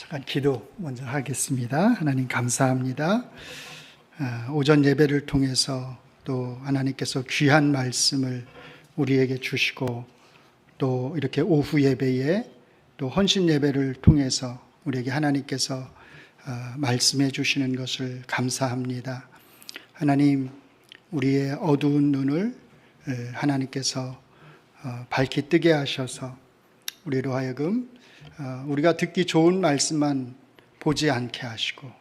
잠깐 기도 먼저 하겠습니다. 하나님 감사합니다. 오전 예배를 통해서 또 하나님께서 귀한 말씀을 우리에게 주시고 또 이렇게 오후 예배에 또 헌신 예배를 통해서 우리에게 하나님께서 말씀해 주시는 것을 감사합니다. 하나님, 우리의 어두운 눈을 하나님께서 밝히 뜨게 하셔서 우리로 하여금 우리가 듣기 좋은 말씀만 보지 않게 하시고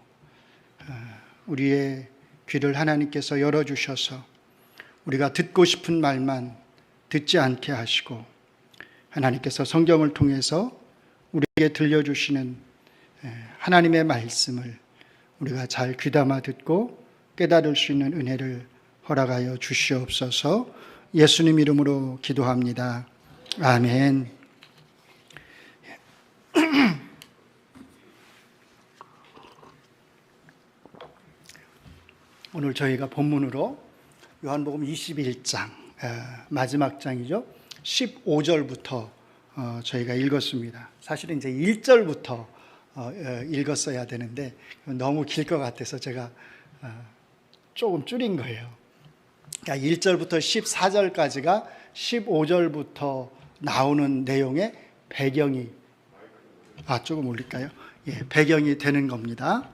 우리의 귀를 하나님께서 열어주셔서 우리가 듣고 싶은 말만 듣지 않게 하시고 하나님께서 성경을 통해서 우리에게 들려주시는 하나님의 말씀을 우리가 잘 귀담아 듣고 깨달을 수 있는 은혜를 허락하여 주시옵소서. 예수님 이름으로 기도합니다. 아멘. 오늘 저희가 본문으로 요한복음 21장 마지막 장이죠. 15절부터 저희가 읽었습니다. 사실은 이제 1절부터 읽었어야 되는데 너무 길 것 같아서 제가 조금 줄인 거예요. 그러니까 1절부터 14절까지가 15절부터 나오는 내용의 배경이 조금 올릴까요? 배경이 되는 겁니다.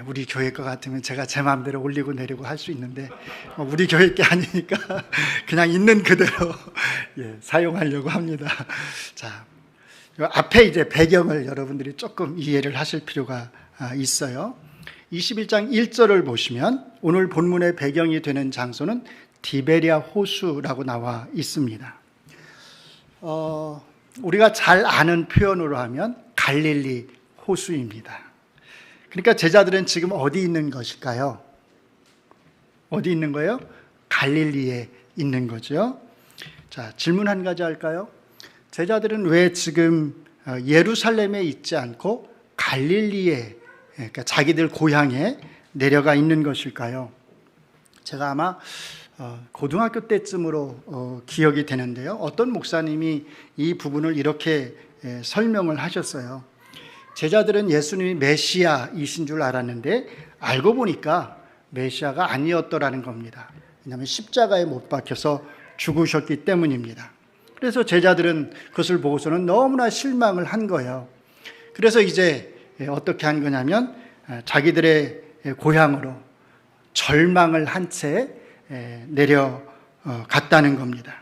우리 교회 것 같으면 제가 제 마음대로 올리고 내리고 할 수 있는데 우리 교회 게 아니니까 그냥 있는 그대로 사용하려고 합니다. 자, 앞에 이제 배경을 여러분들이 조금 이해를 하실 필요가 있어요. 21장 1절을 보시면 오늘 본문의 배경이 되는 장소는 디베리아 호수라고 나와 있습니다. 우리가 잘 아는 표현으로 하면 갈릴리 호수입니다. 그러니까 제자들은 지금 어디 있는 것일까요? 어디 있는 거예요? 갈릴리에 있는 거죠. 자, 질문 한 가지 할까요? 제자들은 왜 지금 예루살렘에 있지 않고 갈릴리에, 그러니까 자기들 고향에 내려가 있는 것일까요? 제가 아마 고등학교 때쯤으로 기억이 되는데요. 어떤 목사님이 이 부분을 이렇게 설명을 하셨어요. 제자들은 예수님이 메시아이신 줄 알았는데 알고 보니까 메시아가 아니었더라는 겁니다. 왜냐하면 십자가에 못 박혀서 죽으셨기 때문입니다. 그래서 제자들은 그것을 보고서는 너무나 실망을 한 거예요. 그래서 이제 어떻게 한 거냐면 자기들의 고향으로 절망을 한 채 내려갔다는 겁니다.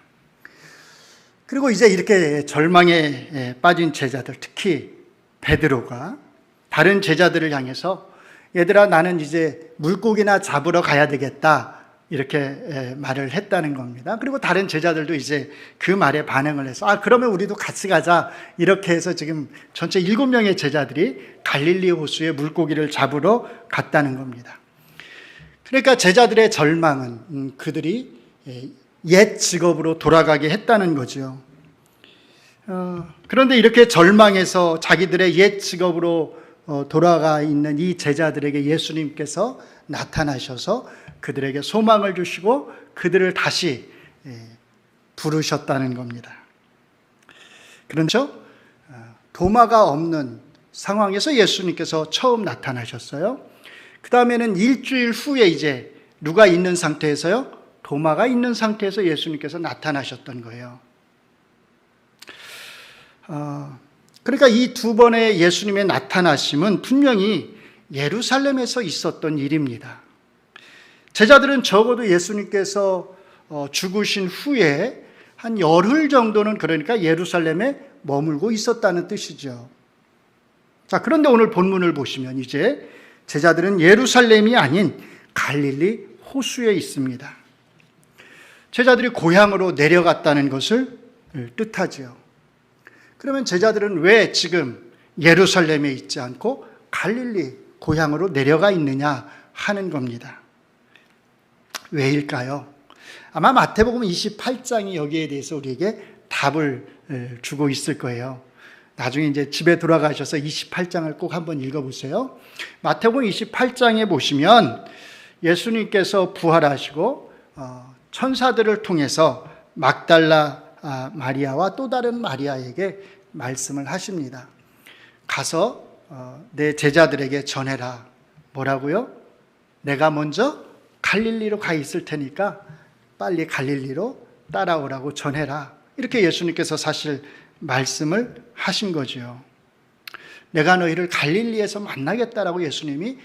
그리고 이제 이렇게 절망에 빠진 제자들, 특히 베드로가 다른 제자들을 향해서 얘들아, 나는 이제 물고기나 잡으러 가야 되겠다, 이렇게 말을 했다는 겁니다. 그리고 다른 제자들도 이제 그 말에 반응을 해서 그러면 우리도 같이 가자, 이렇게 해서 지금 전체 7명의 제자들이 갈릴리 호수에 물고기를 잡으러 갔다는 겁니다. 그러니까 제자들의 절망은 그들이 옛 직업으로 돌아가게 했다는 거죠. 그런데 이렇게 절망해서 자기들의 옛 직업으로 돌아가 있는 이 제자들에게 예수님께서 나타나셔서 그들에게 소망을 주시고 그들을 다시 부르셨다는 겁니다. 그렇죠? 도마가 없는 상황에서 예수님께서 처음 나타나셨어요. 그 다음에는 일주일 후에 이제 누가 있는 상태에서요? 도마가 있는 상태에서 예수님께서 나타나셨던 거예요. 그러니까 이 두 번의 예수님의 나타나심은 분명히 예루살렘에서 있었던 일입니다. 제자들은 적어도 예수님께서 죽으신 후에 한 열흘 정도는 그러니까 예루살렘에 머물고 있었다는 뜻이죠. 자, 그런데 오늘 본문을 보시면 이제 제자들은 예루살렘이 아닌 갈릴리 호수에 있습니다. 제자들이 고향으로 내려갔다는 것을 뜻하죠. 그러면 제자들은 왜 지금 예루살렘에 있지 않고 갈릴리 고향으로 내려가 있느냐 하는 겁니다. 왜일까요? 아마 마태복음 28장이 여기에 대해서 우리에게 답을 주고 있을 거예요. 나중에 이제 집에 돌아가셔서 28장을 꼭 한번 읽어보세요. 마태복음 28장에 보시면 예수님께서 부활하시고 천사들을 통해서 막달라 마리아와 또 다른 마리아에게 말씀을 하십니다. 가서 내 제자들에게 전해라. 뭐라고요? 내가 먼저 갈릴리로 가 있을 테니까 빨리 갈릴리로 따라오라고 전해라. 이렇게 예수님께서 사실 말씀을 하신 거죠. 내가 너희를 갈릴리에서 만나겠다라고 예수님이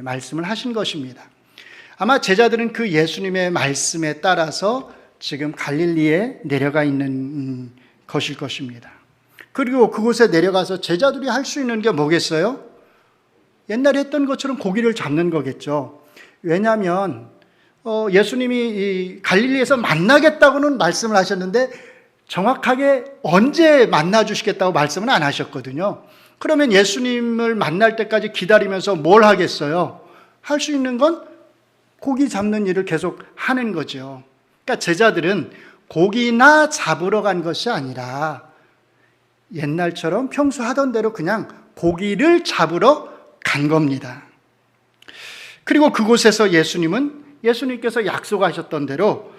말씀을 하신 것입니다. 아마 제자들은 그 예수님의 말씀에 따라서 지금 갈릴리에 내려가 있는 것일 것입니다. 그리고 그곳에 내려가서 제자들이 할 수 있는 게 뭐겠어요? 옛날에 했던 것처럼 고기를 잡는 거겠죠. 왜냐하면 예수님이 이 갈릴리에서 만나겠다고는 말씀을 하셨는데 정확하게 언제 만나 주시겠다고 말씀은 안 하셨거든요. 그러면 예수님을 만날 때까지 기다리면서 뭘 하겠어요? 할 수 있는 건 고기 잡는 일을 계속 하는 거죠. 그러니까 제자들은 고기나 잡으러 간 것이 아니라 옛날처럼 평소 하던 대로 그냥 고기를 잡으러 간 겁니다. 그리고 그곳에서 예수님께서 약속하셨던 대로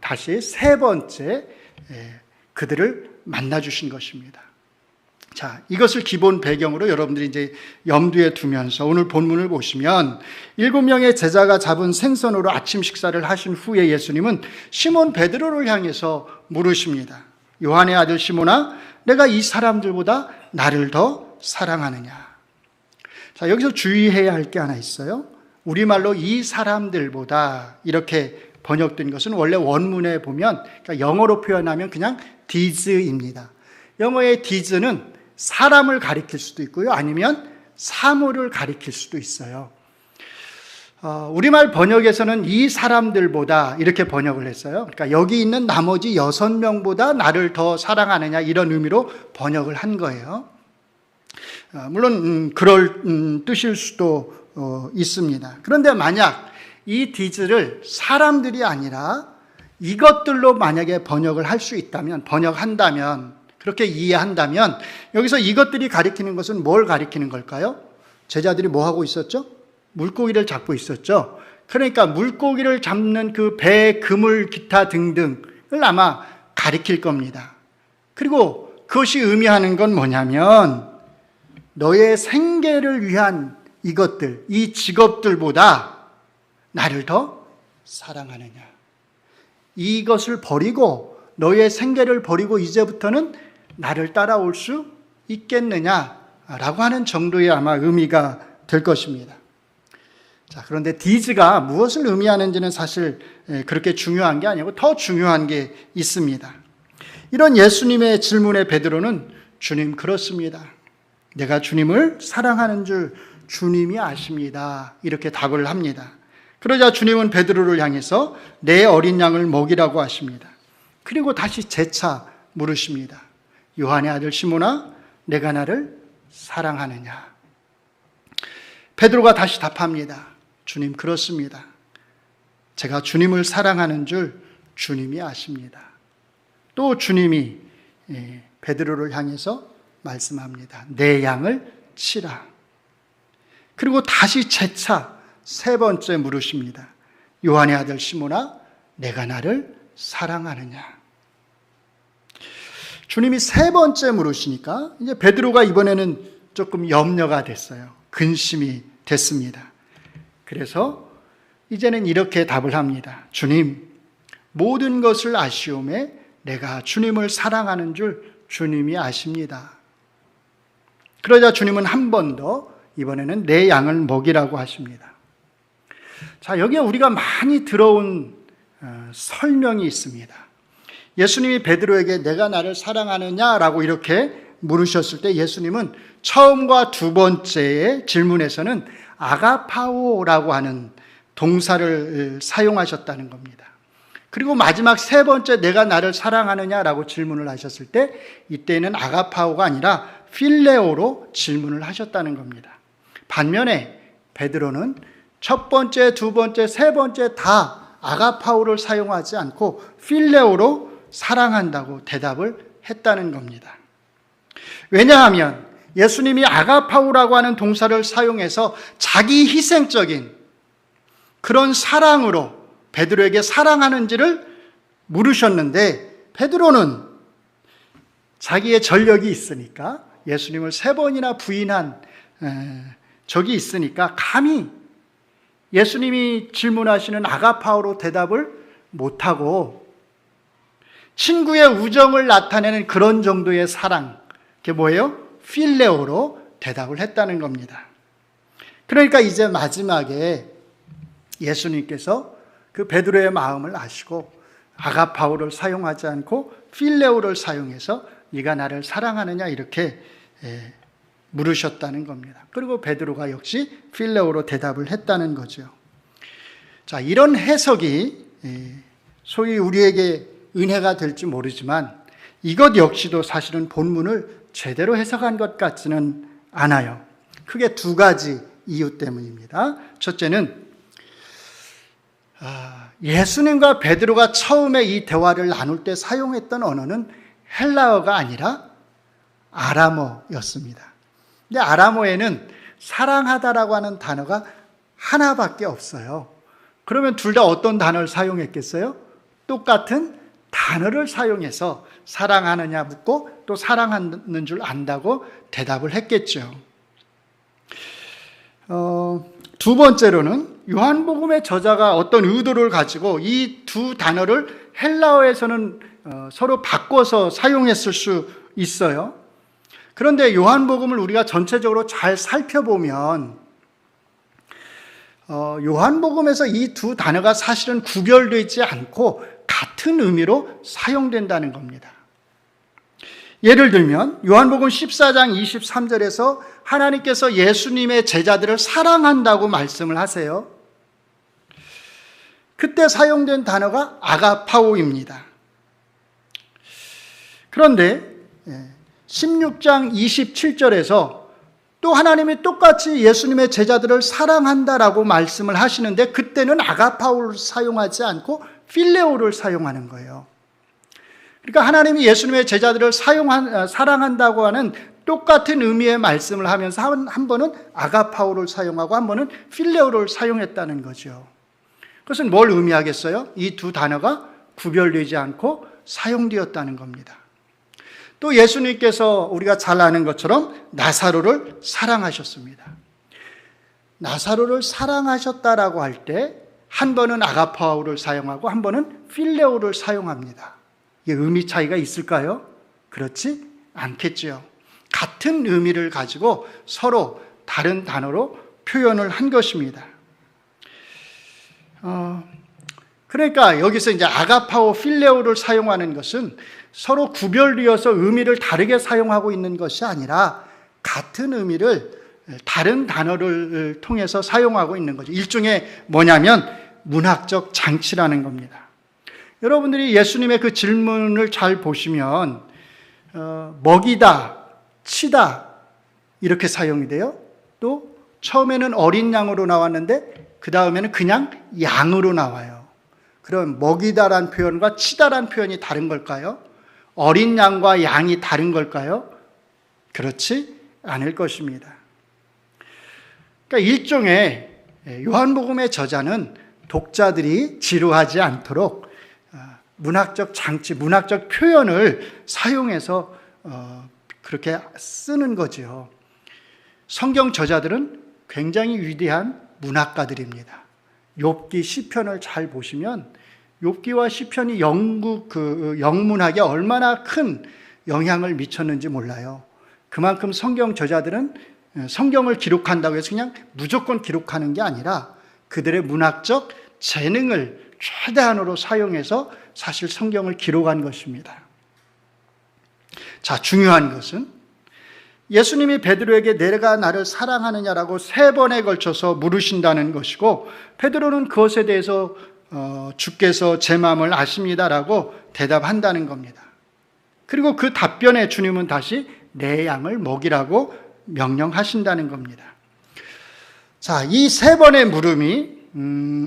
다시 세 번째 그들을 만나 주신 것입니다. 자, 이것을 기본 배경으로 여러분들이 이제 염두에 두면서 오늘 본문을 보시면 7명의 제자가 잡은 생선으로 아침 식사를 하신 후에 예수님은 시몬 베드로를 향해서 물으십니다. 요한의 아들 시몬아, 내가 이 사람들보다 나를 더 사랑하느냐? 자, 여기서 주의해야 할 게 하나 있어요. 우리말로 이 사람들보다 이렇게 번역된 것은 원래 원문에 보면, 그러니까 영어로 표현하면 그냥 these입니다. 영어의 these는 사람을 가리킬 수도 있고요, 아니면 사물을 가리킬 수도 있어요. 우리말 번역에서는 이 사람들보다 이렇게 번역을 했어요. 그러니까 여기 있는 나머지 6명보다 나를 더 사랑하느냐, 이런 의미로 번역을 한 거예요. 물론 그럴 뜻일 수도 있습니다. 그런데 만약 이 디즈를 사람들이 아니라 이것들로 만약에 번역을 할 수 있다면, 번역한다면, 그렇게 이해한다면 여기서 이것들이 가리키는 것은 뭘 가리키는 걸까요? 제자들이 뭐 하고 있었죠? 물고기를 잡고 있었죠. 그러니까 물고기를 잡는 그 배, 그물, 기타 등등을 아마 가리킬 겁니다. 그리고 그것이 의미하는 건 뭐냐면 너의 생계를 위한 이것들, 이 직업들보다 나를 더 사랑하느냐. 이것을 버리고 너의 생계를 버리고 이제부터는 나를 따라올 수 있겠느냐라고 하는 정도의 아마 의미가 될 것입니다. 자, 그런데 디즈가 무엇을 의미하는지는 사실 그렇게 중요한 게 아니고 더 중요한 게 있습니다. 이런 예수님의 질문에 베드로는 주님, 그렇습니다. 내가 주님을 사랑하는 줄 주님이 아십니다. 이렇게 답을 합니다. 그러자 주님은 베드로를 향해서 내 어린 양을 먹이라고 하십니다. 그리고 다시 재차 물으십니다. 요한의 아들 시몬아, 내가 나를 사랑하느냐? 베드로가 다시 답합니다. 주님, 그렇습니다. 제가 주님을 사랑하는 줄 주님이 아십니다. 또 주님이 베드로를 향해서 말씀합니다. 내 양을 치라. 그리고 다시 재차 세 번째 물으십니다. 요한의 아들 시몬아, 내가 나를 사랑하느냐? 주님이 세 번째 물으시니까 이제 베드로가 이번에는 조금 염려가 됐어요. 근심이 됐습니다. 그래서 이제는 이렇게 답을 합니다. 주님, 모든 것을 아시오매 내가 주님을 사랑하는 줄 주님이 아십니다. 그러자 주님은 한 번 더 이번에는 내 양을 먹이라고 하십니다. 자, 여기에 우리가 많이 들어온 설명이 있습니다. 예수님이 베드로에게 내가 나를 사랑하느냐라고 이렇게 물으셨을 때 예수님은 처음과 두 번째의 질문에서는 아가파오라고 하는 동사를 사용하셨다는 겁니다. 그리고 마지막 세 번째 내가 나를 사랑하느냐라고 질문을 하셨을 때 이때는 아가파오가 아니라 필레오로 질문을 하셨다는 겁니다. 반면에 베드로는 첫 번째, 두 번째, 세 번째 다 아가파오를 사용하지 않고 필레오로 사랑한다고 대답을 했다는 겁니다. 왜냐하면 예수님이 아가파오라고 하는 동사를 사용해서 자기 희생적인 그런 사랑으로 베드로에게 사랑하는지를 물으셨는데 베드로는 자기의 전력이 있으니까 예수님을 3번이나 부인한 적이 있으니까 감히 예수님이 질문하시는 아가파오로 대답을 못하고 친구의 우정을 나타내는 그런 정도의 사랑, 그게 뭐예요? 필레오로 대답을 했다는 겁니다. 그러니까 이제 마지막에 예수님께서 그 베드로의 마음을 아시고 아가파오를 사용하지 않고 필레오를 사용해서 네가 나를 사랑하느냐 이렇게 물으셨다는 겁니다. 그리고 베드로가 역시 필레오로 대답을 했다는 거죠. 자, 이런 해석이 소위 우리에게 은혜가 될지 모르지만 이것 역시도 사실은 본문을 제대로 해석한 것 같지는 않아요. 크게 2가지 이유 때문입니다. 첫째는 예수님과 베드로가 처음에 이 대화를 나눌 때 사용했던 언어는 헬라어가 아니라 아람어였습니다. 근데 아람어에는 사랑하다라고 하는 단어가 하나밖에 없어요. 그러면 둘 다 어떤 단어를 사용했겠어요? 똑같은 단어를 사용해서 사랑하느냐 묻고 또 사랑하는 줄 안다고 대답을 했겠죠. 두 번째로는 요한복음의 저자가 어떤 의도를 가지고 이 2 단어를 헬라어에서는 서로 바꿔서 사용했을 수 있어요. 그런데 요한복음을 우리가 전체적으로 잘 살펴보면 요한복음에서 이 2 단어가 사실은 구별되지 않고 같은 의미로 사용된다는 겁니다. 예를 들면 요한복음 14장 23절에서 하나님께서 예수님의 제자들을 사랑한다고 말씀을 하세요. 그때 사용된 단어가 아가파오입니다. 그런데 16장 27절에서 또 하나님이 똑같이 예수님의 제자들을 사랑한다라고 말씀을 하시는데 그때는 아가파오를 사용하지 않고 필레오를 사용하는 거예요. 그러니까 하나님이 예수님의 제자들을 사랑한다고 하는 똑같은 의미의 말씀을 하면서 한 번은 아가파오를 사용하고 한 번은 필레오를 사용했다는 거죠. 그것은 뭘 의미하겠어요? 이 2 단어가 구별되지 않고 사용되었다는 겁니다. 또 예수님께서 우리가 잘 아는 것처럼 나사로를 사랑하셨습니다. 나사로를 사랑하셨다라고 할 때 한 번은 아가파오를 사용하고 한 번은 필레오를 사용합니다. 이게 의미 차이가 있을까요? 그렇지 않겠죠. 같은 의미를 가지고 서로 다른 단어로 표현을 한 것입니다. 그러니까 여기서 이제 아가파오, 필레오를 사용하는 것은 서로 구별되어서 의미를 다르게 사용하고 있는 것이 아니라 같은 의미를 다른 단어를 통해서 사용하고 있는 거죠. 일종의 뭐냐면 문학적 장치라는 겁니다. 여러분들이 예수님의 그 질문을 잘 보시면 먹이다, 치다 이렇게 사용이 돼요. 또 처음에는 어린 양으로 나왔는데 그 다음에는 그냥 양으로 나와요. 그럼 먹이다란 표현과 치다란 표현이 다른 걸까요? 어린 양과 양이 다른 걸까요? 그렇지 않을 것입니다. 그러니까 일종의 요한복음의 저자는 독자들이 지루하지 않도록 문학적 장치, 문학적 표현을 사용해서 그렇게 쓰는 거죠. 성경 저자들은 굉장히 위대한 문학가들입니다. 욥기, 시편을 잘 보시면 욥기와 시편이 영문학에 얼마나 큰 영향을 미쳤는지 몰라요. 그만큼 성경 저자들은 성경을 기록한다고 해서 그냥 무조건 기록하는 게 아니라 그들의 문학적 재능을 최대한으로 사용해서 사실 성경을 기록한 것입니다. 자, 중요한 것은 예수님이 베드로에게 내가 나를 사랑하느냐라고 3번에 걸쳐서 물으신다는 것이고 베드로는 그것에 대해서 주께서 제 마음을 아십니다라고 대답한다는 겁니다. 그리고 그 답변에 주님은 다시 내 양을 먹이라고 명령하신다는 겁니다. 자, 이 3번의 물음이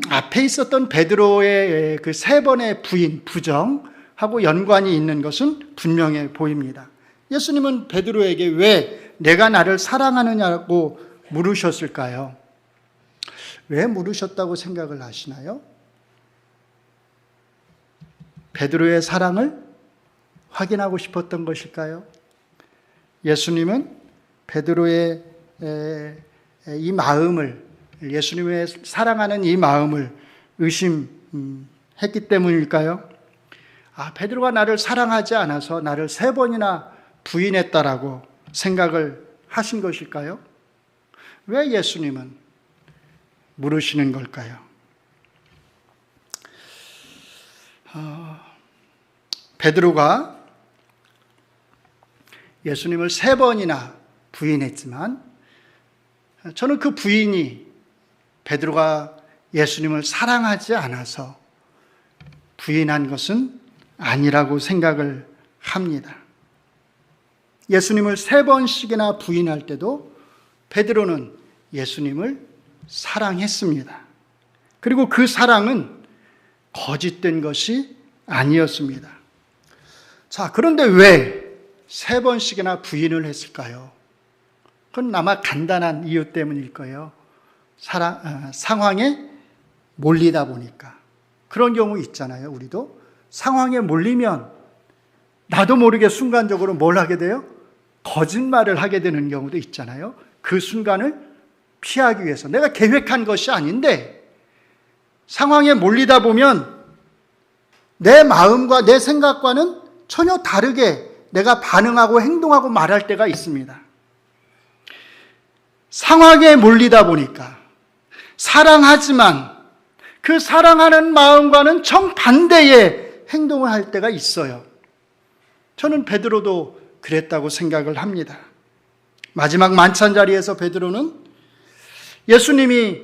앞에 있었던 베드로의 그 3번의 부정하고 연관이 있는 것은 분명해 보입니다. 예수님은 베드로에게 왜 내가 나를 사랑하느냐고 물으셨을까요? 왜 물으셨다고 생각을 하시나요? 베드로의 사랑을 확인하고 싶었던 것일까요? 예수님은 베드로의 이 마음을, 예수님의 사랑하는 이 마음을 의심했기 때문일까요? 베드로가 나를 사랑하지 않아서 나를 3번이나 부인했다라고 생각을 하신 것일까요? 왜 예수님은 물으시는 걸까요? 베드로가 예수님을 3번이나 부인했지만 저는 그 부인이 베드로가 예수님을 사랑하지 않아서 부인한 것은 아니라고 생각을 합니다. 예수님을 3번씩이나 부인할 때도 베드로는 예수님을 사랑했습니다. 그리고 그 사랑은 거짓된 것이 아니었습니다. 자, 그런데 왜 3번씩이나 부인을 했을까요? 그건 아마 간단한 이유 때문일 거예요. 상황에 몰리다 보니까. 그런 경우 있잖아요. 우리도 상황에 몰리면 나도 모르게 순간적으로 뭘 하게 돼요? 거짓말을 하게 되는 경우도 있잖아요. 그 순간을 피하기 위해서 내가 계획한 것이 아닌데 상황에 몰리다 보면 내 마음과 내 생각과는 전혀 다르게 내가 반응하고 행동하고 말할 때가 있습니다. 상황에 몰리다 보니까 사랑하지만 그 사랑하는 마음과는 정반대의 행동을 할 때가 있어요. 저는 베드로도 그랬다고 생각을 합니다. 마지막 만찬 자리에서 베드로는 예수님이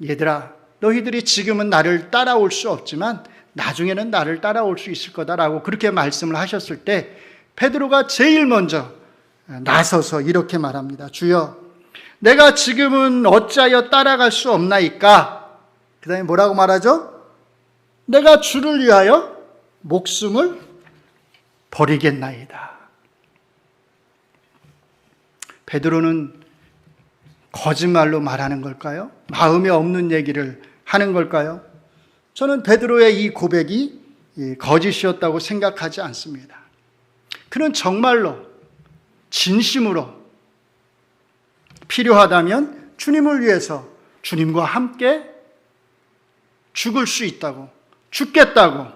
얘들아 너희들이 지금은 나를 따라올 수 없지만 나중에는 나를 따라올 수 있을 거다라고 그렇게 말씀을 하셨을 때 베드로가 제일 먼저 나서서 이렇게 말합니다. 주여 내가 지금은 어찌하여 따라갈 수 없나이까? 그 다음에 뭐라고 말하죠? 내가 주를 위하여 목숨을 버리겠나이다. 베드로는 거짓말로 말하는 걸까요? 마음에 없는 얘기를 하는 걸까요? 저는 베드로의 이 고백이 거짓이었다고 생각하지 않습니다. 그는 정말로 진심으로 필요하다면 주님을 위해서 주님과 함께 죽을 수 있다고, 죽겠다고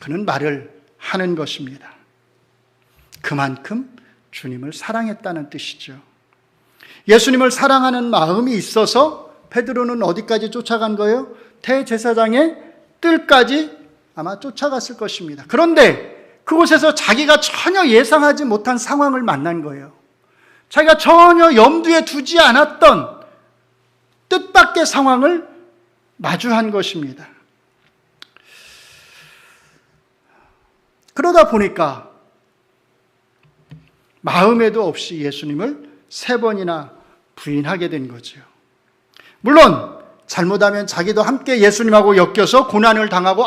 그는 말을 하는 것입니다. 그만큼 주님을 사랑했다는 뜻이죠. 예수님을 사랑하는 마음이 있어서 베드로는 어디까지 쫓아간 거예요? 대제사장의 뜰까지 아마 쫓아갔을 것입니다. 그런데 그곳에서 자기가 전혀 예상하지 못한 상황을 만난 거예요. 자기가 전혀 염두에 두지 않았던 뜻밖의 상황을 마주한 것입니다. 그러다 보니까 마음에도 없이 예수님을 3번이나 부인하게 된 거죠. 물론 잘못하면 자기도 함께 예수님하고 엮여서 고난을 당하고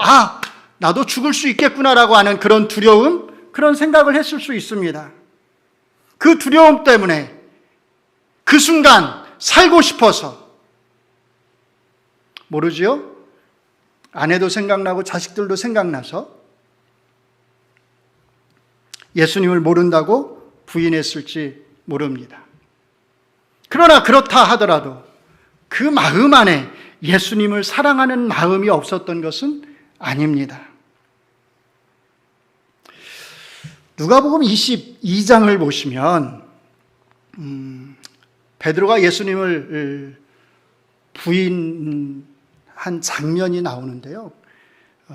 나도 죽을 수 있겠구나라고 하는 그런 두려움, 그런 생각을 했을 수 있습니다. 그 두려움 때문에 그 순간 살고 싶어서 모르지요? 아내도 생각나고 자식들도 생각나서 예수님을 모른다고 부인했을지 모릅니다. 그러나 그렇다 하더라도 그 마음 안에 예수님을 사랑하는 마음이 없었던 것은 아닙니다. 누가복음 22장을 보시면 베드로가 예수님을 부인한 장면이 나오는데요.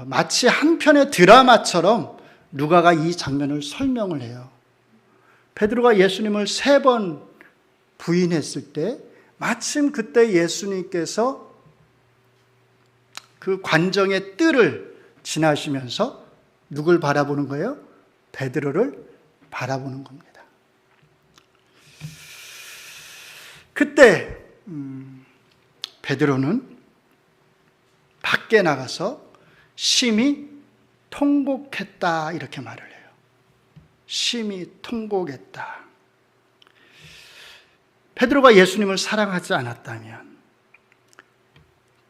마치 한 편의 드라마처럼 누가가 이 장면을 설명을 해요. 베드로가 예수님을 3번 부인했을 때 마침 그때 예수님께서 그 관정의 뜰을 지나시면서 누굴 바라보는 거예요? 베드로를 바라보는 겁니다. 그때 베드로는 밖에 나가서 심히 통곡했다 이렇게 말을 해요. 심히 통곡했다. 베드로가 예수님을 사랑하지 않았다면,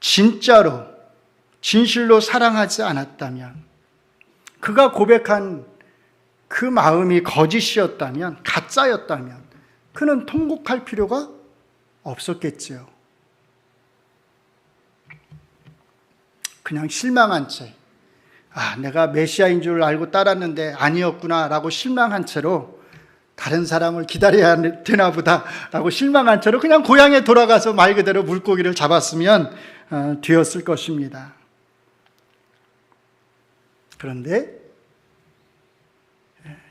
진짜로 진실로 사랑하지 않았다면, 그가 고백한 그 마음이 거짓이었다면, 가짜였다면 그는 통곡할 필요가 없었겠지요. 그냥 실망한 채, 내가 메시아인 줄 알고 따랐는데 아니었구나 라고 실망한 채로, 다른 사람을 기다려야 되나 보다 라고 실망한 채로 그냥 고향에 돌아가서 말 그대로 물고기를 잡았으면 되었을 것입니다. 그런데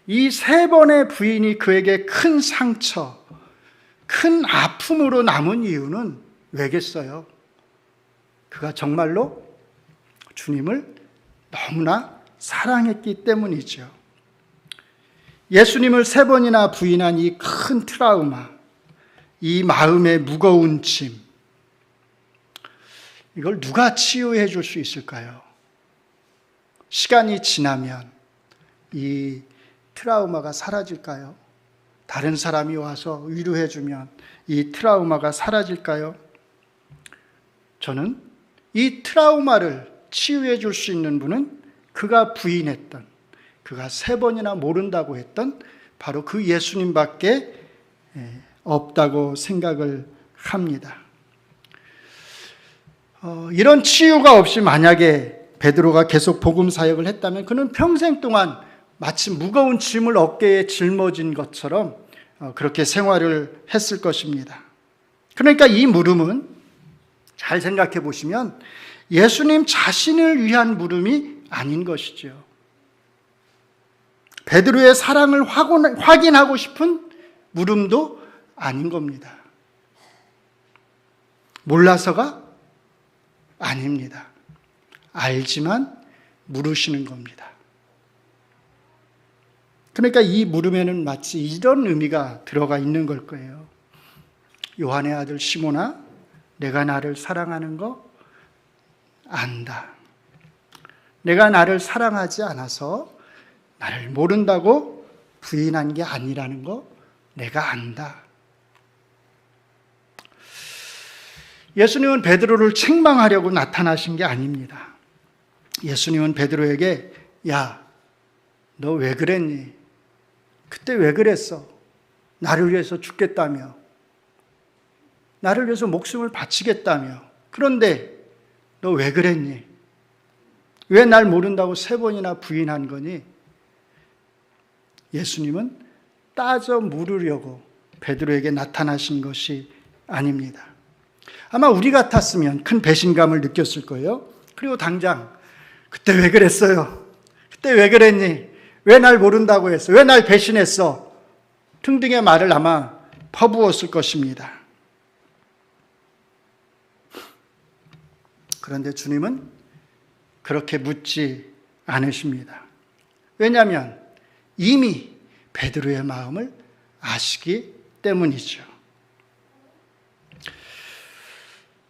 이 3번의 부인이 그에게 큰 상처, 큰 아픔으로 남은 이유는 왜겠어요? 그가 정말로 주님을 너무나 사랑했기 때문이죠. 예수님을 3번이나 부인한 이 큰 트라우마, 이 마음의 무거운 짐, 이걸 누가 치유해 줄 수 있을까요? 시간이 지나면 이 트라우마가 사라질까요? 다른 사람이 와서 위로해 주면 이 트라우마가 사라질까요? 저는 이 트라우마를 치유해 줄 수 있는 분은 그가 부인했던, 그가 3번이나 모른다고 했던 바로 그 예수님밖에 없다고 생각을 합니다. 이런 치유가 없이 만약에 베드로가 계속 복음 사역을 했다면 그는 평생 동안 마치 무거운 짐을 어깨에 짊어진 것처럼 그렇게 생활을 했을 것입니다. 그러니까 이 물음은 잘 생각해 보시면 예수님 자신을 위한 물음이 아닌 것이죠. 베드로의 사랑을 확인하고 싶은 물음도 아닌 겁니다. 몰라서가 아닙니다. 알지만 물으시는 겁니다. 그러니까 이 물음에는 마치 이런 의미가 들어가 있는 걸 거예요. 요한의 아들 시몬아, 내가 나를 사랑하는 거 안다. 내가 나를 사랑하지 않아서 나를 모른다고 부인한 게 아니라는 거 내가 안다. 예수님은 베드로를 책망하려고 나타나신 게 아닙니다. 예수님은 베드로에게 야, 너 왜 그랬니? 그때 왜 그랬어? 나를 위해서 죽겠다며, 나를 위해서 목숨을 바치겠다며, 그런데 너 왜 그랬니? 왜 날 모른다고 3번이나 부인한 거니? 예수님은 따져 물으려고 베드로에게 나타나신 것이 아닙니다. 아마 우리 같았으면 큰 배신감을 느꼈을 거예요. 그리고 당장 그때 왜 그랬어요? 그때 왜 그랬니? 왜 날 모른다고 했어? 왜 날 배신했어? 등등의 말을 아마 퍼부었을 것입니다. 그런데 주님은 그렇게 묻지 않으십니다. 왜냐하면 이미 베드로의 마음을 아시기 때문이죠.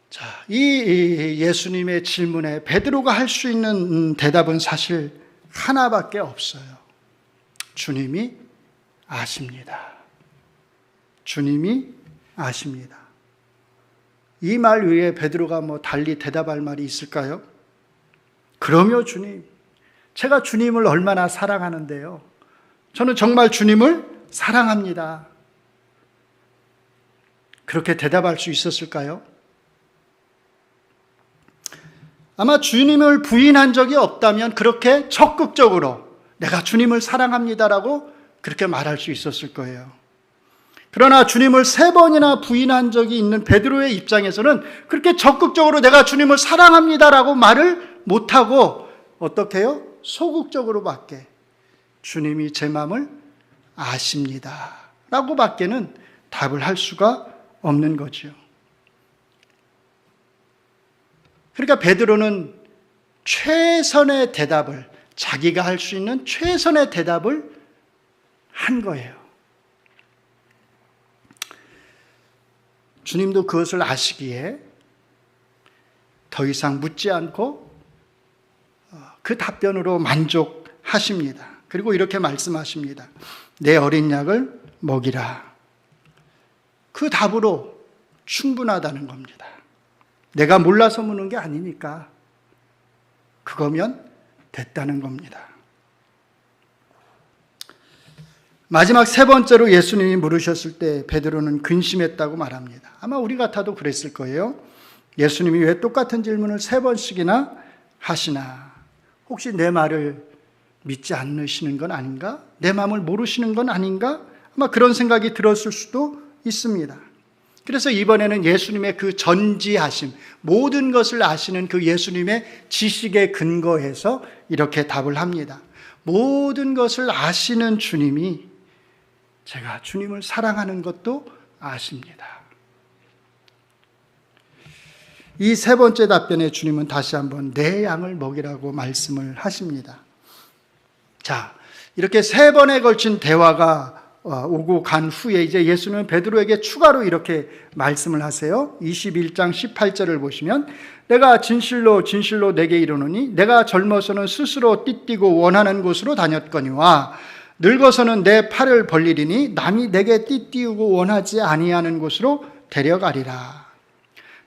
자, 이 예수님의 질문에 베드로가 할 수 있는 대답은 사실 하나밖에 없어요. 주님이 아십니다. 주님이 아십니다. 이 말 외에 베드로가 달리 대답할 말이 있을까요? 그러며 주님, 제가 주님을 얼마나 사랑하는데요. 저는 정말 주님을 사랑합니다. 그렇게 대답할 수 있었을까요? 아마 주님을 부인한 적이 없다면 그렇게 적극적으로 내가 주님을 사랑합니다라고 그렇게 말할 수 있었을 거예요. 그러나 주님을 3번이나 부인한 적이 있는 베드로의 입장에서는 그렇게 적극적으로 내가 주님을 사랑합니다라고 말을 못하고 어떻게 해요? 소극적으로밖에 주님이 제 마음을 아십니다 라고 밖에는 답을 할 수가 없는 거죠. 그러니까 베드로는 최선의 대답을, 자기가 할 수 있는 최선의 대답을 한 거예요. 주님도 그것을 아시기에 더 이상 묻지 않고 그 답변으로 만족하십니다. 그리고 이렇게 말씀하십니다. 내 어린 양을 먹이라. 그 답으로 충분하다는 겁니다. 내가 몰라서 묻는 게 아니니까 그거면 됐다는 겁니다. 마지막 세 번째로 예수님이 물으셨을 때 베드로는 근심했다고 말합니다. 아마 우리 같아도 그랬을 거예요. 예수님이 왜 똑같은 질문을 세 번씩이나 하시나? 혹시 내 말을 믿지 않으시는 건 아닌가? 내 마음을 모르시는 건 아닌가? 아마 그런 생각이 들었을 수도 있습니다. 그래서 이번에는 예수님의 그 전지하심, 모든 것을 아시는 그 예수님의 지식에 근거해서 이렇게 답을 합니다. 모든 것을 아시는 주님이 제가 주님을 사랑하는 것도 아십니다. 이 세 번째 답변에 주님은 다시 한번 내 양을 먹이라고 말씀을 하십니다. 자, 이렇게 세 번에 걸친 대화가 오고 간 후에 이제 예수님은 베드로에게 추가로 이렇게 말씀을 하세요. 21장 18절을 보시면 내가 진실로 진실로 내게 이르노니 내가 젊어서는 스스로 띠띠고 원하는 곳으로 다녔거니와 늙어서는 내 팔을 벌리리니 남이 내게 띠띠우고 원하지 아니하는 곳으로 데려가리라.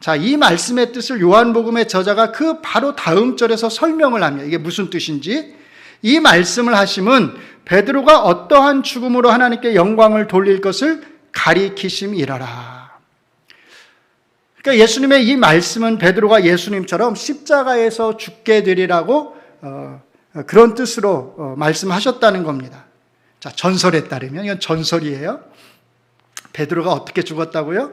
자, 이 말씀의 뜻을 요한복음의 저자가 그 바로 다음 절에서 설명을 합니다. 이게 무슨 뜻인지. 이 말씀을 하심은 베드로가 어떠한 죽음으로 하나님께 영광을 돌릴 것을 가리키심이라라. 그러니까 예수님의 이 말씀은 베드로가 예수님처럼 십자가에서 죽게 되리라고 그런 뜻으로 말씀하셨다는 겁니다. 자, 전설에 따르면, 이건 전설이에요. 베드로가 어떻게 죽었다고요?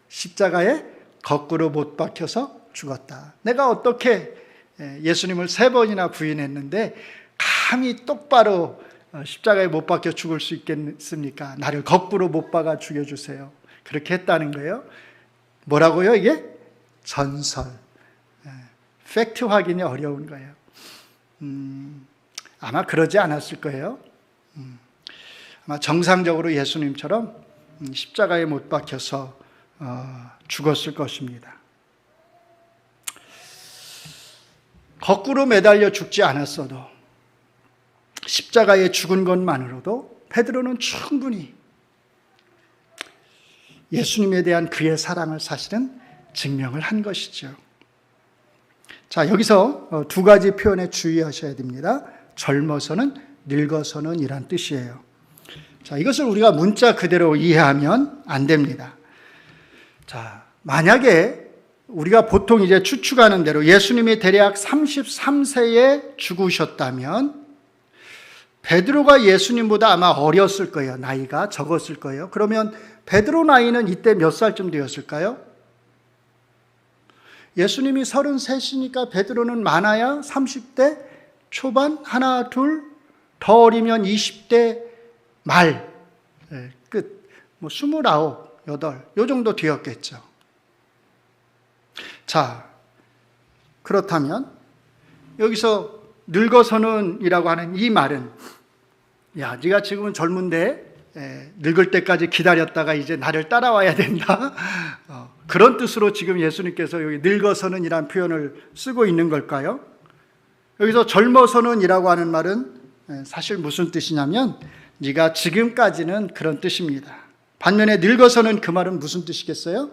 십자가에 거꾸로 못 박혀서 죽었다. 내가 어떻게 예수님을 세 번이나 부인했는데 감히 똑바로 십자가에 못 박혀 죽을 수 있겠습니까? 나를 거꾸로 못 박아 죽여주세요. 그렇게 했다는 거예요. 뭐라고요 이게? 전설. 팩트 확인이 어려운 거예요. 아마 그러지 않았을 거예요. 아마 정상적으로 예수님처럼 십자가에 못 박혀서 죽었을 것입니다. 거꾸로 매달려 죽지 않았어도 십자가에 죽은 것만으로도 베드로는 충분히 예수님에 대한 그의 사랑을 사실은 증명을 한 것이죠. 자, 여기서 두 가지 표현에 주의하셔야 됩니다. 젊어서는, 늙어서는 이란 뜻이에요. 자, 이것을 우리가 문자 그대로 이해하면 안 됩니다. 자, 만약에 우리가 보통 이제 추측하는 대로 예수님이 대략 33세에 죽으셨다면 베드로가 예수님보다 아마 어렸을 거예요. 나이가 적었을 거예요. 그러면 베드로 나이는 이때 몇 살쯤 되었을까요? 예수님이 33이니까 베드로는 많아야 30대 초반, 하나, 둘, 더 어리면 20대 말, 끝, 29, 8, 요 정도 되었겠죠. 자, 그렇다면 여기서 늙어서는 이라고 하는 이 말은, 야, 네가 지금은 젊은데 늙을 때까지 기다렸다가 이제 나를 따라와야 된다. 그런 뜻으로 지금 예수님께서 여기 늙어서는 이란 표현을 쓰고 있는 걸까요? 여기서 젊어서는 이라고 하는 말은 사실 무슨 뜻이냐면 네가 지금까지는 그런 뜻입니다. 반면에 늙어서는 그 말은 무슨 뜻이겠어요?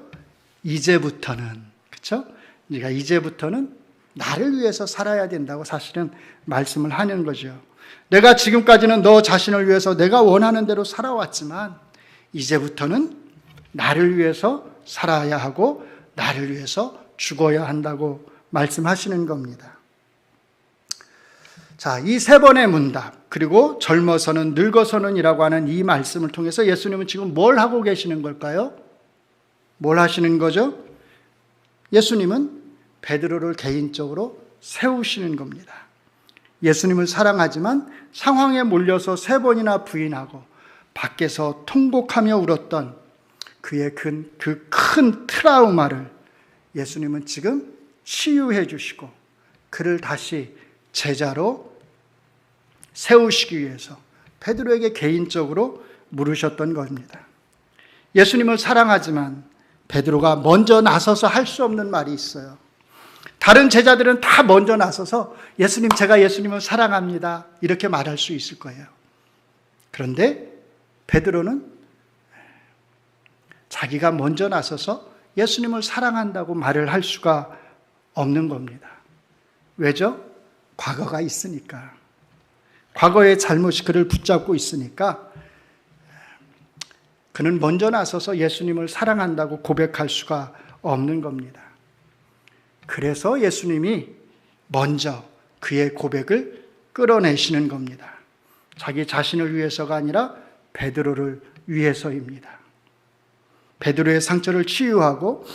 이제부터는, 그렇죠? 네가 이제부터는 나를 위해서 살아야 된다고 사실은 말씀을 하는 거죠. 내가 지금까지는 너 자신을 위해서 내가 원하는 대로 살아왔지만 이제부터는 나를 위해서 살아야 하고 나를 위해서 죽어야 한다고 말씀하시는 겁니다. 자, 이 세 번의 문답, 그리고 젊어서는, 늙어서는 이라고 하는 이 말씀을 통해서 예수님은 지금 뭘 하고 계시는 걸까요? 뭘 하시는 거죠? 예수님은 베드로를 개인적으로 세우시는 겁니다. 예수님을 사랑하지만 상황에 몰려서 세 번이나 부인하고 밖에서 통곡하며 울었던 그의 그 큰 트라우마를 예수님은 지금 치유해 주시고 그를 다시 제자로 세우시기 위해서 베드로에게 개인적으로 물으셨던 겁니다. 예수님을 사랑하지만 베드로가 먼저 나서서 할 수 없는 말이 있어요. 다른 제자들은 다 먼저 나서서 예수님, 제가 예수님을 사랑합니다, 이렇게 말할 수 있을 거예요. 그런데 베드로는 자기가 먼저 나서서 예수님을 사랑한다고 말을 할 수가 없는 겁니다. 왜죠? 과거가 있으니까. 과거의 잘못이 그를 붙잡고 있으니까 그는 먼저 나서서 예수님을 사랑한다고 고백할 수가 없는 겁니다. 그래서 예수님이 먼저 그의 고백을 끌어내시는 겁니다. 자기 자신을 위해서가 아니라 베드로를 위해서입니다. 베드로의 상처를 치유하고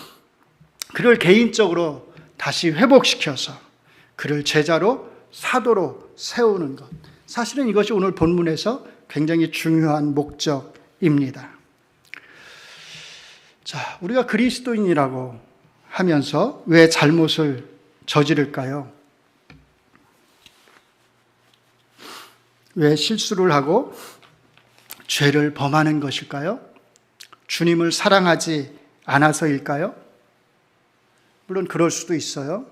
그를 개인적으로 다시 회복시켜서 그를 제자로 사도로 세우는 것. 사실은 이것이 오늘 본문에서 굉장히 중요한 목적입니다. 자, 우리가 그리스도인이라고 하면서 왜 잘못을 저지를까요? 왜 실수를 하고 죄를 범하는 것일까요? 주님을 사랑하지 않아서일까요? 물론 그럴 수도 있어요.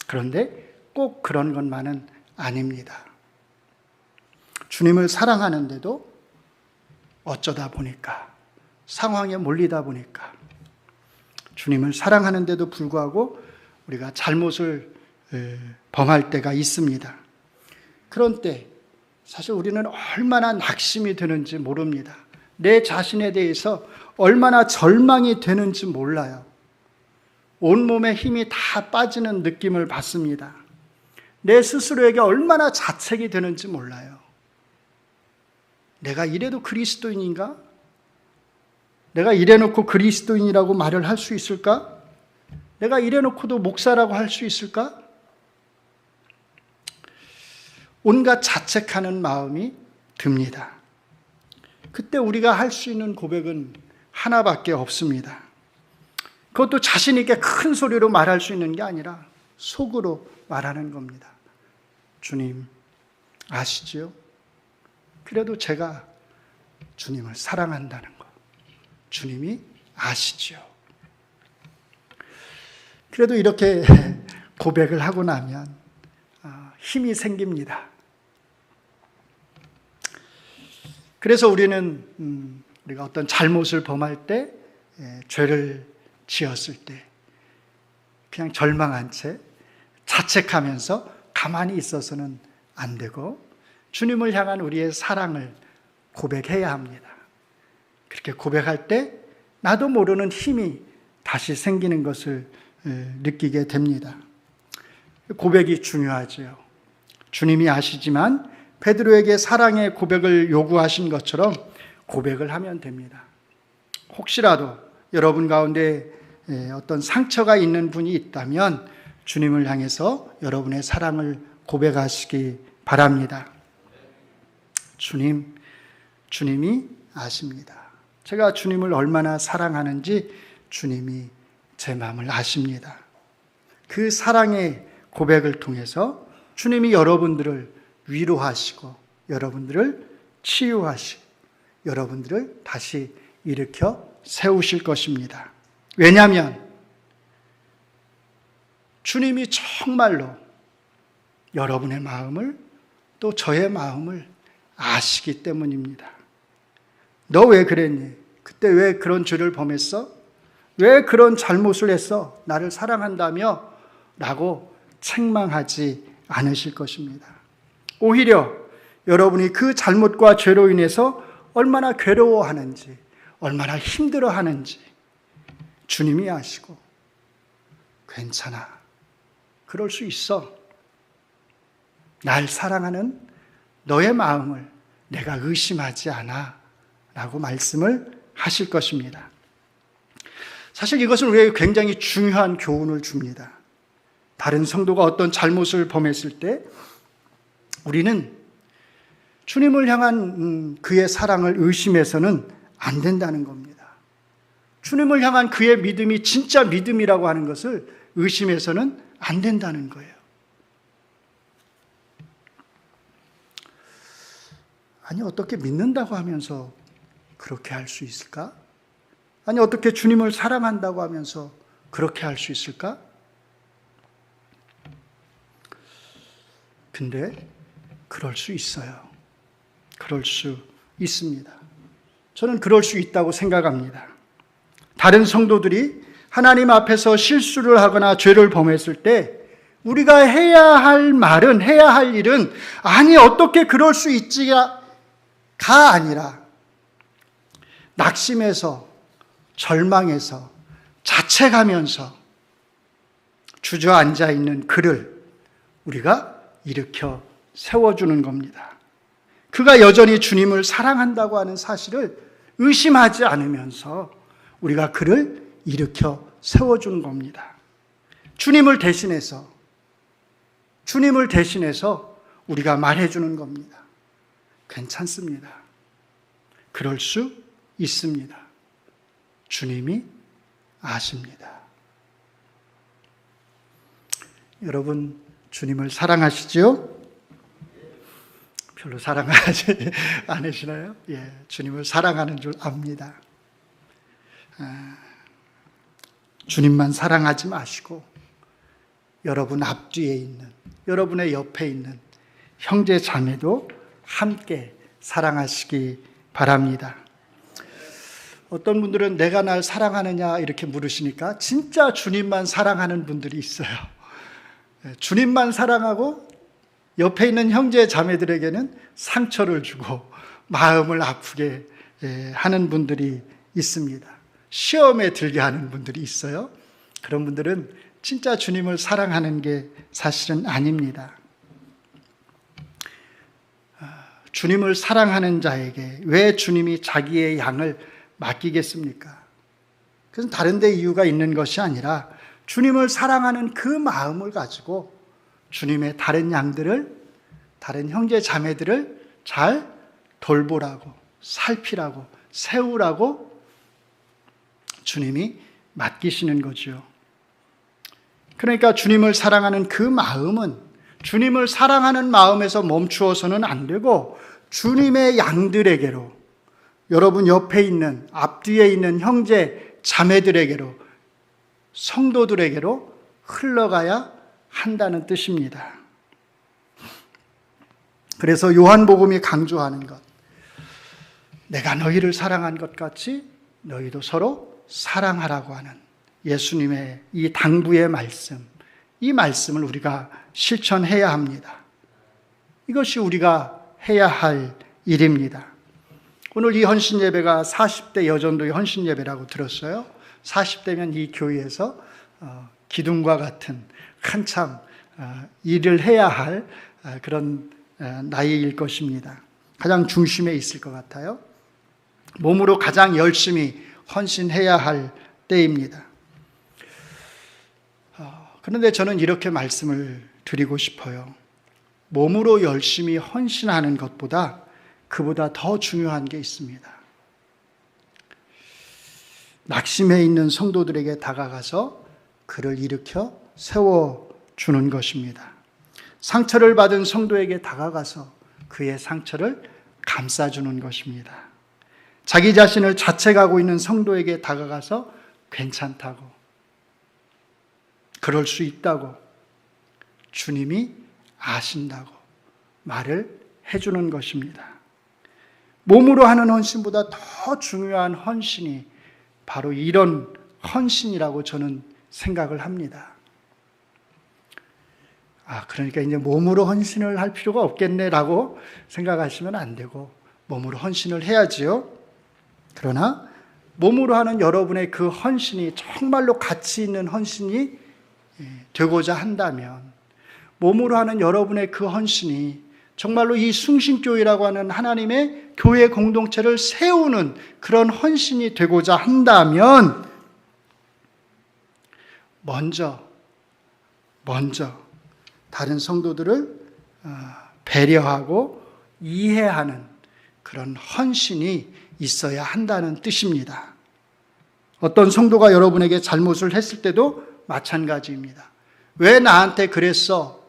그런데 꼭 그런 것만은 아닙니다. 주님을 사랑하는데도 어쩌다 보니까, 상황에 몰리다 보니까 주님을 사랑하는데도 불구하고 우리가 잘못을 범할 때가 있습니다. 그런 때 사실 우리는 얼마나 낙심이 되는지 모릅니다. 내 자신에 대해서 얼마나 절망이 되는지 몰라요. 온몸에 힘이 다 빠지는 느낌을 받습니다. 내 스스로에게 얼마나 자책이 되는지 몰라요. 내가 이래도 그리스도인인가? 내가 이래놓고 그리스도인이라고 말을 할 수 있을까? 내가 이래놓고도 목사라고 할 수 있을까? 온갖 자책하는 마음이 듭니다. 그때 우리가 할 수 있는 고백은 하나밖에 없습니다. 그것도 자신 있게 큰 소리로 말할 수 있는 게 아니라 속으로 말하는 겁니다. 주님, 아시지요? 그래도 제가 주님을 사랑한다는 것, 주님이 아시지요. 그래도 이렇게 고백을 하고 나면 힘이 생깁니다. 그래서 우리가 어떤 잘못을 범할 때, 죄를 지었을 때 그냥 절망한 채 자책하면서 가만히 있어서는 안 되고 주님을 향한 우리의 사랑을 고백해야 합니다. 그렇게 고백할 때 나도 모르는 힘이 다시 생기는 것을 느끼게 됩니다. 고백이 중요하지요. 주님이 아시지만 베드로에게 사랑의 고백을 요구하신 것처럼 고백을 하면 됩니다. 혹시라도 여러분 가운데 어떤 상처가 있는 분이 있다면 주님을 향해서 여러분의 사랑을 고백하시기 바랍니다. 주님이 아십니다. 제가 주님을 얼마나 사랑하는지 주님이 제 마음을 아십니다. 그 사랑의 고백을 통해서 주님이 여러분들을 위로하시고 여러분들을 치유하시고 여러분들을 다시 일으켜 세우실 것입니다. 왜냐하면 주님이 정말로 여러분의 마음을 또 저의 마음을 아시기 때문입니다. 너 왜 그랬니? 그때 왜 그런 죄를 범했어? 왜 그런 잘못을 했어? 나를 사랑한다며? 라고 책망하지 않으실 것입니다. 오히려 여러분이 그 잘못과 죄로 인해서 얼마나 괴로워하는지, 얼마나 힘들어하는지 주님이 아시고 괜찮아. 그럴 수 있어. 날 사랑하는 너의 마음을 내가 의심하지 않아. 라고 말씀을 하실 것입니다. 사실 이것은 우리에게 굉장히 중요한 교훈을 줍니다. 다른 성도가 어떤 잘못을 범했을 때 우리는 주님을 향한 그의 사랑을 의심해서는 안 된다는 겁니다. 주님을 향한 그의 믿음이 진짜 믿음이라고 하는 것을 의심해서는 안 된다는 거예요. 아니, 어떻게 믿는다고 하면서 그렇게 할 수 있을까? 아니, 어떻게 주님을 사랑한다고 하면서 그렇게 할 수 있을까? 근데 그럴 수 있어요. 그럴 수 있습니다. 저는 그럴 수 있다고 생각합니다. 다른 성도들이 하나님 앞에서 실수를 하거나 죄를 범했을 때 우리가 해야 할 말은, 해야 할 일은 아니 어떻게 그럴 수 있지가 아니라 낙심해서, 절망해서, 자책하면서 주저앉아 있는 그를 우리가 일으켜 세워주는 겁니다. 그가 여전히 주님을 사랑한다고 하는 사실을 의심하지 않으면서 우리가 그를 일으켜 세워주는 겁니다. 주님을 대신해서 우리가 말해주는 겁니다. 괜찮습니다. 그럴 수 있습니다. 주님이 아십니다. 여러분, 주님을 사랑하시죠? 별로 사랑하지 않으시나요? 예, 주님을 사랑하는 줄 압니다. 주님만 사랑하지 마시고 여러분 앞뒤에 있는, 여러분의 옆에 있는 형제 자매도 함께 사랑하시기 바랍니다. 어떤 분들은 내가 날 사랑하느냐 이렇게 물으시니까 진짜 주님만 사랑하는 분들이 있어요. 주님만 사랑하고 옆에 있는 형제 자매들에게는 상처를 주고 마음을 아프게 하는 분들이 있습니다. 시험에 들게 하는 분들이 있어요. 그런 분들은 진짜 주님을 사랑하는 게 사실은 아닙니다. 주님을 사랑하는 자에게 왜 주님이 자기의 양을 맡기겠습니까? 그것은 다른 데 이유가 있는 것이 아니라 주님을 사랑하는 그 마음을 가지고 주님의 다른 양들을, 다른 형제 자매들을 잘 돌보라고, 살피라고, 세우라고 주님이 맡기시는 거죠. 그러니까 주님을 사랑하는 그 마음은 주님을 사랑하는 마음에서 멈추어서는 안 되고 주님의 양들에게로, 여러분 옆에 있는, 앞뒤에 있는 형제 자매들에게로, 성도들에게로 흘러가야 한다는 뜻입니다. 그래서 요한복음이 강조하는 것, 내가 너희를 사랑한 것 같이 너희도 서로 사랑하라고 하는 예수님의 이 당부의 말씀, 이 말씀을 우리가 실천해야 합니다. 이것이 우리가 해야 할 일입니다. 오늘 이 헌신 예배가 40대 여전도의 헌신 예배라고 들었어요. 40대면 이 교회에서 기둥과 같은 한참 일을 해야 할 그런 나이일 것입니다. 가장 중심에 있을 것 같아요. 몸으로 가장 열심히 헌신해야 할 때입니다. 그런데 저는 이렇게 말씀을 드리고 싶어요. 몸으로 열심히 헌신하는 것보다 그보다 더 중요한 게 있습니다. 낙심해 있는 성도들에게 다가가서 그를 일으켜 세워주는 것입니다. 상처를 받은 성도에게 다가가서 그의 상처를 감싸주는 것입니다. 자기 자신을 자책하고 있는 성도에게 다가가서 괜찮다고, 그럴 수 있다고, 주님이 아신다고 말을 해주는 것입니다. 몸으로 하는 헌신보다 더 중요한 헌신이 바로 이런 헌신이라고 저는 생각을 합니다. 그러니까 이제 몸으로 헌신을 할 필요가 없겠네라고 생각하시면 안 되고 몸으로 헌신을 해야지요. 그러나 몸으로 하는 여러분의 그 헌신이 정말로 가치 있는 헌신이 되고자 한다면, 몸으로 하는 여러분의 그 헌신이 정말로 이 숭신교회라고 하는 하나님의 교회 공동체를 세우는 그런 헌신이 되고자 한다면 먼저 다른 성도들을 배려하고 이해하는 그런 헌신이 있어야 한다는 뜻입니다. 어떤 성도가 여러분에게 잘못을 했을 때도 마찬가지입니다. 왜 나한테 그랬어?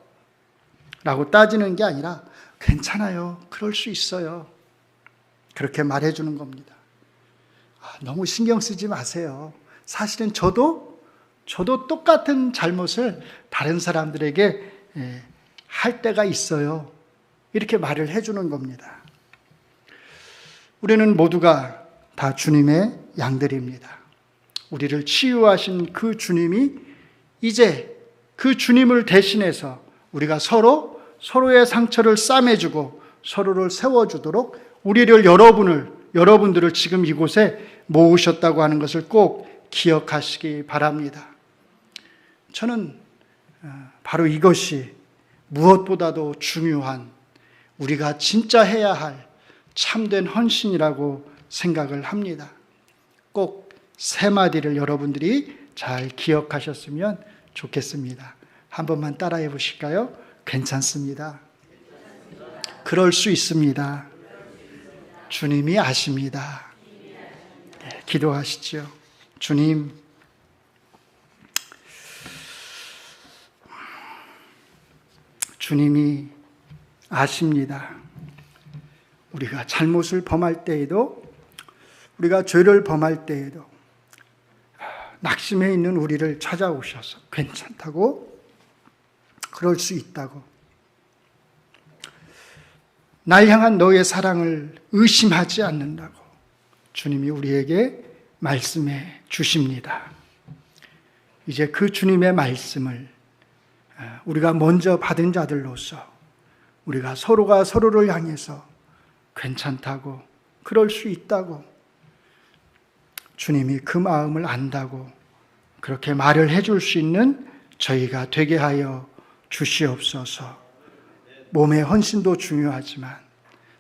라고 따지는 게 아니라 괜찮아요. 그럴 수 있어요. 그렇게 말해주는 겁니다. 너무 신경 쓰지 마세요. 사실은 저도 똑같은 잘못을 다른 사람들에게 할 때가 있어요. 이렇게 말을 해주는 겁니다. 우리는 모두가 다 주님의 양들입니다. 우리를 치유하신 그 주님이 이제 그 주님을 대신해서 우리가 서로의 상처를 싸매주고 서로를 세워주도록 우리를, 여러분을 여러분들을 지금 이곳에 모으셨다고 하는 것을 꼭 기억하시기 바랍니다. 저는 바로 이것이 무엇보다도 중요한, 우리가 진짜 해야 할 참된 헌신이라고 생각을 합니다. 꼭 세 마디를 여러분들이 잘 기억하셨으면 좋겠습니다. 한 번만 따라해 보실까요? 괜찮습니다. 그럴 수 있습니다. 주님이 아십니다. 네, 기도하시죠. 주님, 주님이 아십니다. 우리가 잘못을 범할 때에도, 우리가 죄를 범할 때에도 낙심해 있는 우리를 찾아오셔서 괜찮다고, 그럴 수 있다고, 날 향한 너의 사랑을 의심하지 않는다고 주님이 우리에게 말씀해 주십니다. 이제 그 주님의 말씀을 우리가 먼저 받은 자들로서 우리가 서로가 서로를 향해서 괜찮다고, 그럴 수 있다고, 주님이 그 마음을 안다고 그렇게 말을 해줄 수 있는 저희가 되게 하여 주시옵소서. 몸의 헌신도 중요하지만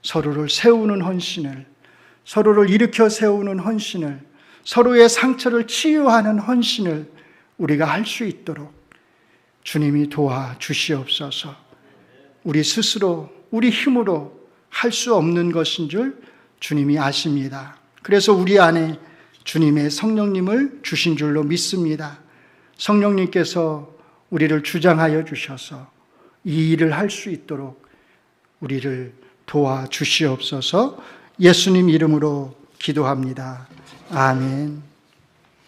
서로를 세우는 헌신을, 서로를 일으켜 세우는 헌신을, 서로의 상처를 치유하는 헌신을 우리가 할 수 있도록 주님이 도와 주시옵소서. 우리 스스로, 우리 힘으로 할 수 없는 것인 줄 주님이 아십니다. 그래서 우리 안에 주님의 성령님을 주신 줄로 믿습니다. 성령님께서 우리를 주장하여 주셔서 이 일을 할 수 있도록 우리를 도와 주시옵소서. 예수님 이름으로 기도합니다. 아멘.